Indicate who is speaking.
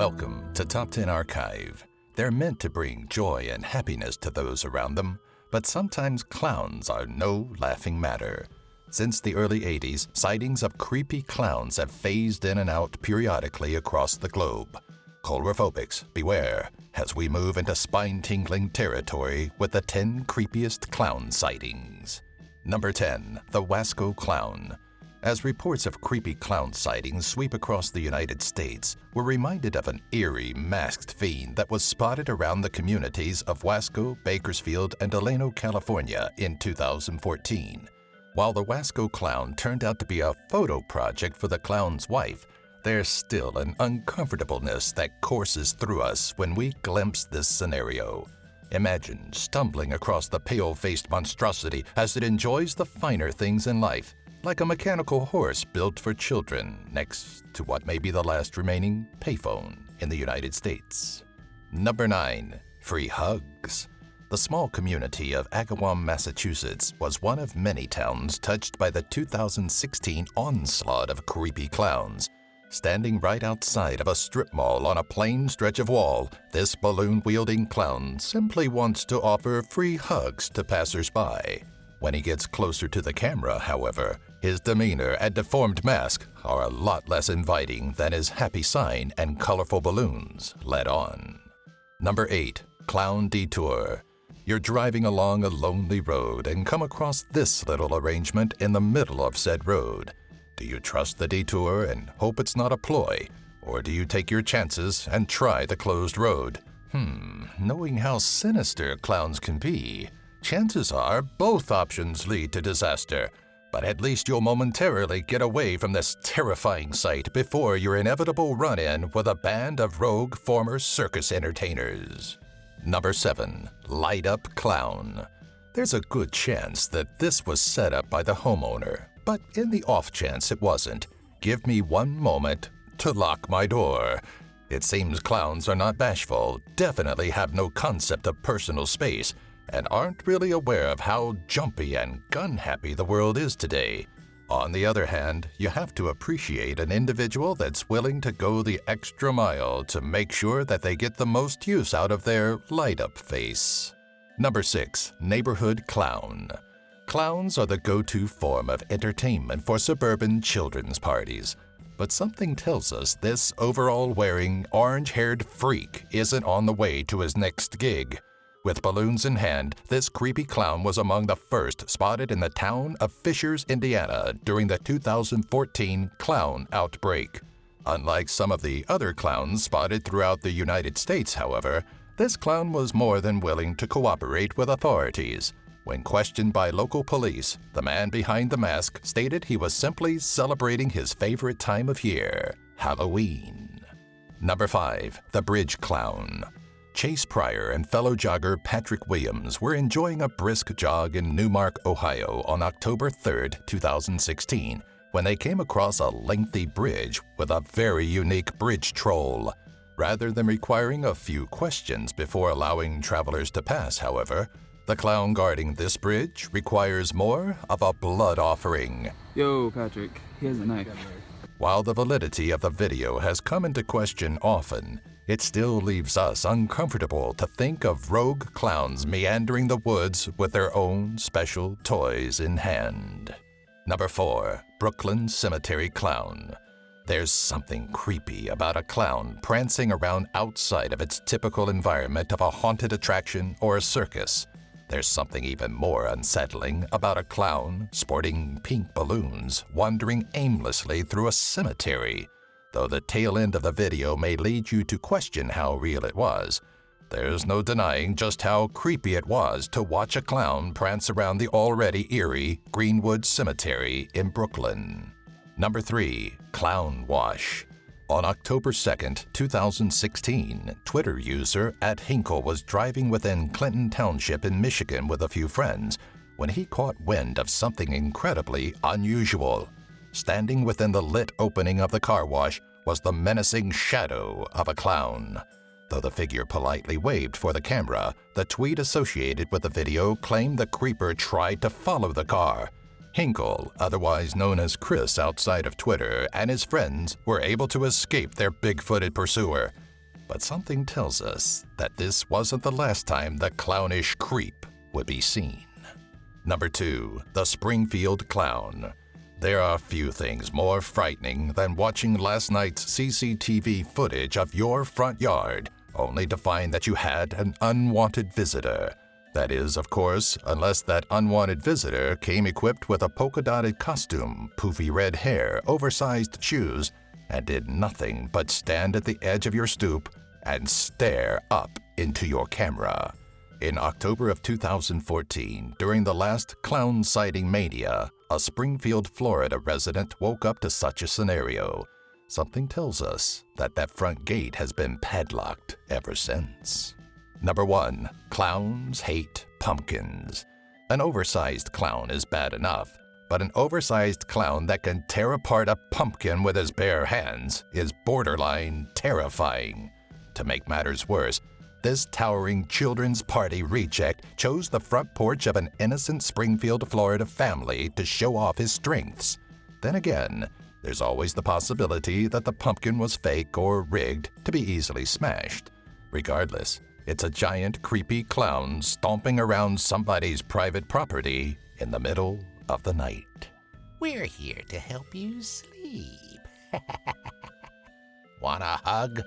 Speaker 1: Welcome to Top 10 Archive. They're meant to bring joy and happiness to those around them, but sometimes clowns are no laughing matter. Since the early 80s, sightings of creepy clowns have phased in and out periodically across the globe. Coulrophobics, beware, as we move into spine-tingling territory with the 10 creepiest clown sightings. Number 10. The Wasco Clown. As reports of creepy clown sightings sweep across the United States, we're reminded of an eerie, masked fiend that was spotted around the communities of Wasco, Bakersfield, and Delano, California in 2014. While the Wasco Clown turned out to be a photo project for the clown's wife, there's still an uncomfortableness that courses through us when we glimpse this scenario. Imagine stumbling across the pale-faced monstrosity as it enjoys the finer things in life, like a mechanical horse built for children next to what may be the last remaining payphone in the United States. Number 9. Free hugs. The small community of Agawam, Massachusetts was one of many towns touched by the 2016 onslaught of creepy clowns. Standing right outside of a strip mall on a plain stretch of wall, this balloon-wielding clown simply wants to offer free hugs to passers-by. When he gets closer to the camera, however, his demeanor and deformed mask are a lot less inviting than his happy sign and colorful balloons let on. Number 8. Clown Detour. You're driving along a lonely road and come across this little arrangement in the middle of said road. Do you trust the detour and hope it's not a ploy? Or do you take your chances and try the closed road? Knowing how sinister clowns can be, chances are both options lead to disaster, but at least you'll momentarily get away from this terrifying sight before your inevitable run-in with a band of rogue former circus entertainers. Number 7. Light Up Clown. There's a good chance that this was set up by the homeowner, but in the off chance it wasn't, give me one moment to lock my door. It seems clowns are not bashful, definitely have no concept of personal space, and aren't really aware of how jumpy and gun-happy the world is today. On the other hand, you have to appreciate an individual that's willing to go the extra mile to make sure that they get the most use out of their light-up face. Number 6. Neighborhood Clown. Clowns are the go-to form of entertainment for suburban children's parties. But something tells us this overall-wearing, orange-haired freak isn't on the way to his next gig. With balloons in hand, this creepy clown was among the first spotted in the town of Fishers, Indiana during the 2014 clown outbreak. Unlike some of the other clowns spotted throughout the United States, however, this clown was more than willing to cooperate with authorities. When questioned by local police, the man behind the mask stated he was simply celebrating his favorite time of year, Halloween. Number 5. The Bridge Clown. Chase Pryor and fellow jogger Patrick Williams were enjoying a brisk jog in Newmark, Ohio on October 3, 2016, when they came across a lengthy bridge with a very unique bridge troll. Rather than requiring a few questions before allowing travelers to pass, however, the clown guarding this bridge requires more of a blood offering.
Speaker 2: Yo, Patrick, here's a knife.
Speaker 1: While the validity of the video has come into question often, it still leaves us uncomfortable to think of rogue clowns meandering the woods with their own special toys in hand. Number 4. Brooklyn Cemetery Clown. There's something creepy about a clown prancing around outside of its typical environment of a haunted attraction or a circus. There's something even more unsettling about a clown sporting pink balloons wandering aimlessly through a cemetery. Though the tail end of the video may lead you to question how real it was, there's no denying just how creepy it was to watch a clown prance around the already eerie Greenwood Cemetery in Brooklyn. Number 3. Clown Wash. On October 2, 2016, Twitter user @Hinkle was driving within Clinton Township in Michigan with a few friends when he caught wind of something incredibly unusual. Standing within the lit opening of the car wash was the menacing shadow of a clown. Though the figure politely waved for the camera, the tweet associated with the video claimed the creeper tried to follow the car. Hinkle, otherwise known as Chris outside of Twitter, and his friends were able to escape their big-footed pursuer. but something tells us that this wasn't the last time the clownish creep would be seen. Number 2, the Springfield Clown. There are few things more frightening than watching last night's CCTV footage of your front yard, only to find that you had an unwanted visitor. That is, of course, unless that unwanted visitor came equipped with a polka-dotted costume, poofy red hair, oversized shoes, and did nothing but stand at the edge of your stoop and stare up into your camera. In October of 2014, during the last clown sighting mania, a Springfield, Florida resident woke up to such a scenario. Something tells us that that front gate has been padlocked ever since. Number 1, clowns hate pumpkins. An oversized clown is bad enough, but an oversized clown that can tear apart a pumpkin with his bare hands is borderline terrifying. To make matters worse, this towering children's party reject chose the front porch of an innocent Springfield, Florida family to show off his strengths. Then again, there's always the possibility that the pumpkin was fake or rigged to be easily smashed. Regardless, it's a giant, creepy clown stomping around somebody's private property in the middle of the night.
Speaker 3: We're here to help you sleep.
Speaker 1: Want a hug?